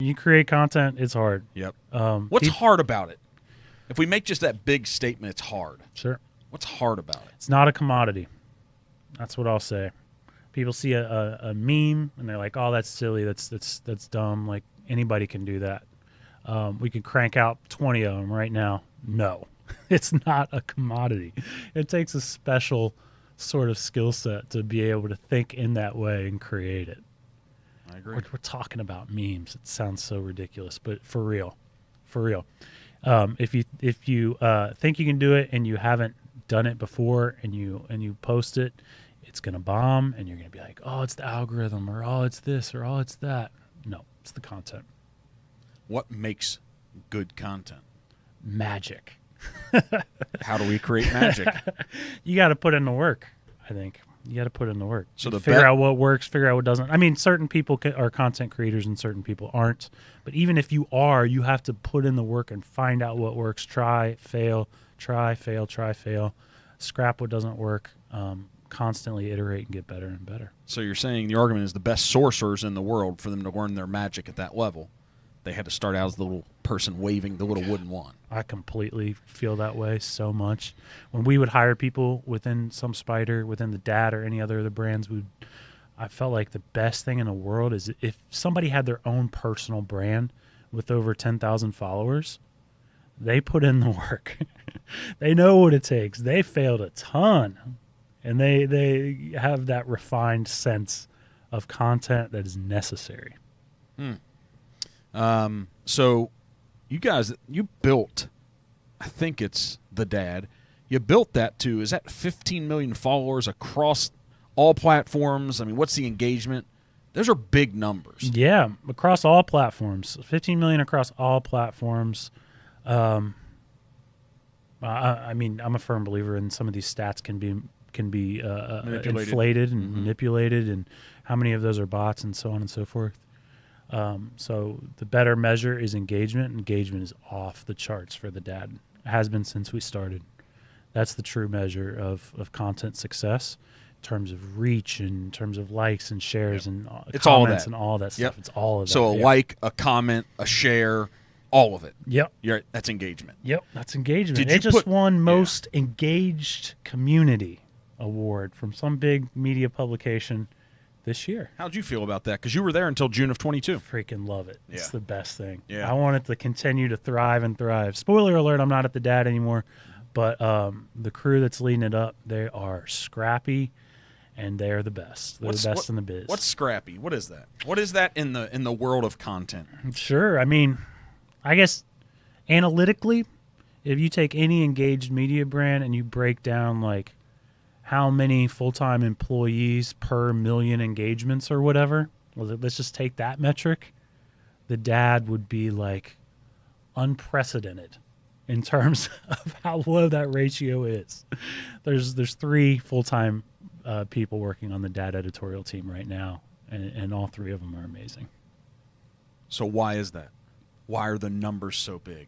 You create content, it's hard. Yep. What's hard about it? If we make just that big statement, it's hard. Sure. What's hard about it? It's not a commodity. That's what I'll say. People see a meme and they're like, "Oh, that's silly. That's dumb. Like anybody can do that. We can crank out 20 of them right now." No, it's not a commodity. It takes a special sort of skill set to be able to think in that way and create it. I agree. We're talking about memes. It sounds so ridiculous, but for real. If you think you can do it and you haven't done it before and you post it, it's gonna bomb and you're gonna be like, "Oh, it's the algorithm," or "Oh, it's this," or "Oh, it's that." No, it's the content. What makes good content? Magic. How do we create magic? You got to put in the work. I think you got to put in the work. So to figure out what works, figure out what doesn't. I mean, certain people are content creators and certain people aren't. But even if you are, you have to put in the work and find out what works. Try, fail, try, fail, try, fail. Scrap what doesn't work. Constantly iterate and get better and better. So you're saying the argument is the best sorcerers in the world, for them to learn their magic at that level, they had to start out as the little person waving the little wooden wand. I completely feel that way so much. When we would hire people within some Spider, within the Dad or any other of the brands, I felt like the best thing in the world is if somebody had their own personal brand with over 10,000 followers, they put in the work. They know what it takes. They failed a ton. And they have that refined sense of content that is necessary. So you guys, you built, I think it's the Dad, you built that to, is that 15 million followers across all platforms? I mean, what's the engagement? Those are big numbers. Yeah, across all platforms. 15 million across all platforms. I mean, I'm a firm believer in some of these stats can be inflated and manipulated, and how many of those are bots and so on and so forth. So the better measure is engagement. Engagement is off the charts for the Dad. It has been since we started. That's the true measure of content success in terms of reach, in terms of likes and shares and it's comments all and all that stuff. It's all of that. So a like, a comment, a share, all of it. Yep. That's engagement. Yep, that's engagement. Did It you just won most engaged community award from some big media publication this year. How'd you feel about that? Because you were there until June of 22. Freaking love it. It's the best thing. Yeah. I want it to continue to thrive and thrive. Spoiler alert, I'm not at the Dad anymore, but the crew that's leading it up, they are scrappy, and they're the best. They're the best in the biz. What's scrappy? What is that? What is that in the world of content? Sure. I mean, I guess analytically, if you take any engaged media brand and you break down like how many full-time employees per million engagements or whatever, well, let's just take that metric, the Dad would be like unprecedented in terms of how low that ratio is. There's 3 full-time people working on the Dad editorial team right now, and all 3 of them are amazing. So why is that? Why are the numbers so big?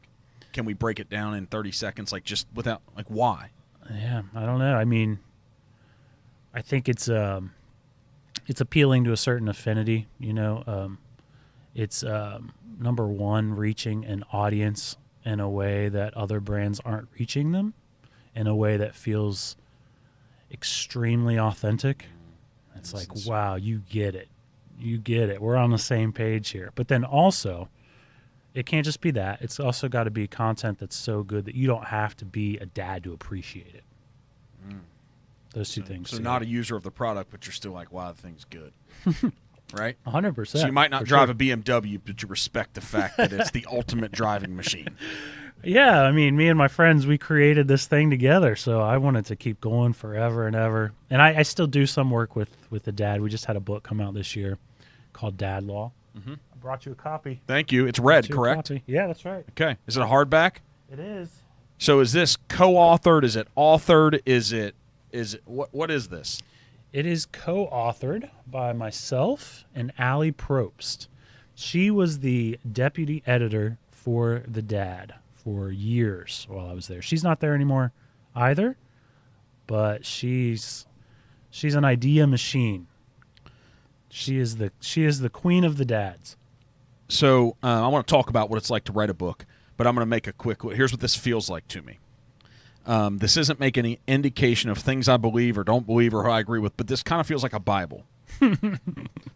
Can we break it down in 30 seconds, like just without, like why? Yeah, I don't know. I mean, I think it's appealing to a certain affinity. You know, it's number one, reaching an audience in a way that other brands aren't reaching them, in a way that feels extremely authentic. It's like, wow, you get it. You get it. We're on the same page here. But then also, it can't just be that. It's also got to be content that's so good that you don't have to be a dad to appreciate it. Those two things. So not a user of the product, but you're still like, wow, the thing's good. Right? 100%. So you might not drive a BMW, but you respect the fact that it's the ultimate driving machine. Yeah, I mean, me and my friends, we created this thing together, so I wanted to keep going forever and ever. And I still do some work with the Dad. We just had a book come out this year called Dad Law. I brought you a copy. Thank you. It's red, correct? Yeah, that's right. Okay. Is it a hardback? It is. So is this co-authored? Is it authored? Is it what is this? It is co-authored by myself and Allie Probst. She was the deputy editor for the Dad for years while I was there. She's not there anymore either, but she's an idea machine. She is the queen of the dads. So I want to talk about what it's like to write a book, but I'm going to make a quick. Here's what this feels like to me. This isn't making any indication of things I believe or don't believe or how I agree with, but this kind of feels like a Bible.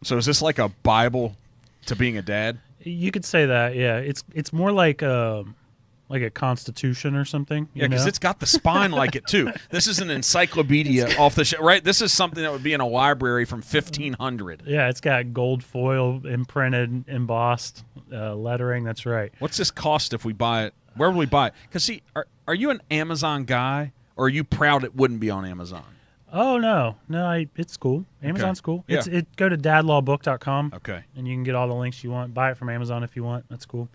So is this like a Bible to being a dad? You could say that, yeah. It's more like a constitution or something. Yeah, because it's got the spine like it too. This is an encyclopedia off the shelf, right? This is something that would be in a library from 1500. Yeah, it's got gold foil imprinted, embossed lettering. That's right. What's this cost if we buy it? Where would we buy it? Because see, are you an Amazon guy, or are you proud it wouldn't be on Amazon? Oh no, it's cool. Amazon's cool. Yeah. Go to dadlawbook.com. Okay. And you can get all the links you want. Buy it from Amazon if you want. That's cool.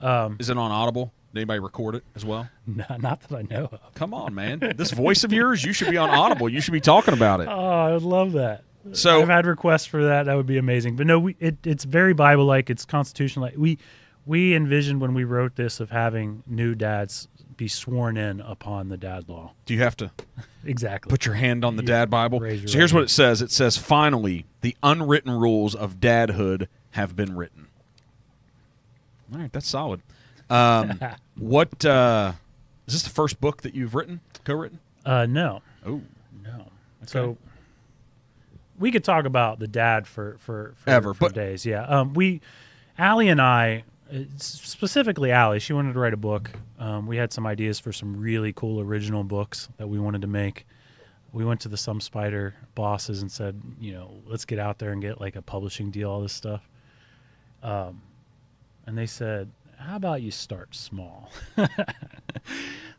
Is it on Audible? Did anybody record it as well? No, not that I know of. Come on, man. This voice of yours, you should be on Audible. You should be talking about it. Oh, I would love that. So I've had requests for that. That would be amazing. But no, it's very Bible-like. It's constitution-like. We envisioned when we wrote this of having new dads be sworn in upon the dad law. Do you have to exactly put your hand on the dad Bible? Raise your So here's right what it says. It says, finally, the unwritten rules of dadhood have been written. All right, that's solid. What is this the first book that you've written, co-written? No. Oh. No. Okay. So we could talk about the dad for days. Yeah. Allie and I, specifically Allie, she wanted to write a book. We had some ideas for some really cool original books that we wanted to make. We went to the Some Spider bosses and said, let's get out there and get like a publishing deal, all this stuff. And they said, how about you start small?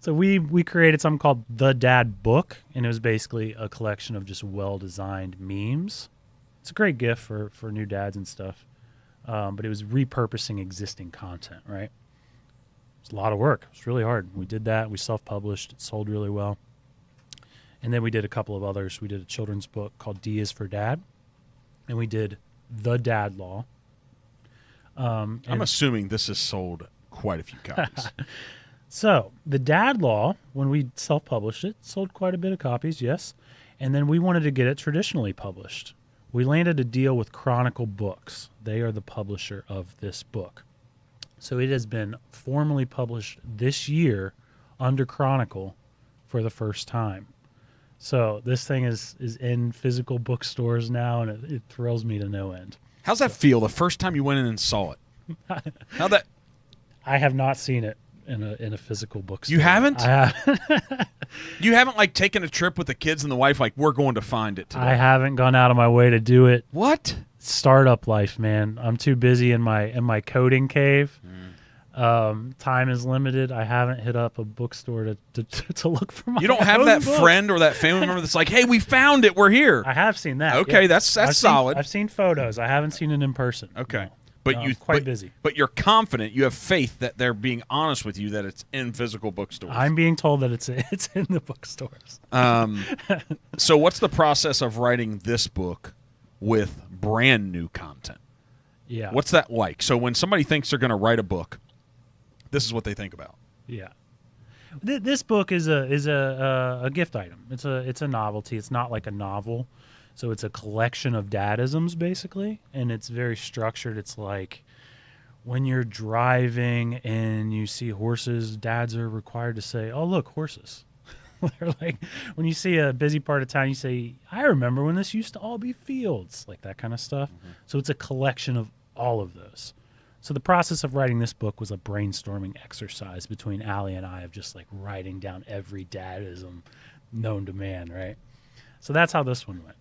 So we created something called The Dad Book, and it was basically a collection of just well-designed memes. It's a great gift for new dads and stuff. But it was repurposing existing content, right? It's a lot of work. It's really hard. We did that. We self-published. It sold really well. And then we did a couple of others. We did a children's book called D is for Dad. And we did The Dad Law. I'm assuming this has sold quite a few copies. So The Dad Law, when we self-published it, sold quite a bit of copies, yes. And then we wanted to get it traditionally published. We landed a deal with Chronicle Books. They are the publisher of this book. So it has been formally published this year under Chronicle for the first time. So this thing is in physical bookstores now, and it thrills me to no end. How's that feel the first time you went in and saw it? How that? I have not seen it in a physical bookstore. You haven't? I have. You haven't like taken a trip with the kids and the wife, like we're going to find it today. I haven't gone out of my way to do it. What? Startup life, man. I'm too busy in my coding cave. Time is limited. I haven't hit up a bookstore to look for my. You don't have that book. friend or that family member that's like, "Hey, we found it. We're here." I have seen that. Okay, yeah. that's I've solid. I've seen photos. I haven't seen it in person. Okay. No. But I'm quite busy. But you're confident. You have faith that they're being honest with you that it's in physical bookstores. I'm being told that it's in the bookstores. So what's the process of writing this book with brand new content? Yeah. What's that like? So when somebody thinks they're going to write a book, this is what they think about. Yeah. This book is a gift item. It's a novelty. It's not like a novel. So it's a collection of dadisms, basically, and it's very structured. It's like when you're driving and you see horses, dads are required to say, oh, look, horses. They're like, when you see a busy part of town, you say, I remember when this used to all be fields, like that kind of stuff. Mm-hmm. So it's a collection of all of those. So the process of writing this book was a brainstorming exercise between Allie and I of just like writing down every dadism known to man, right? So that's how this one went.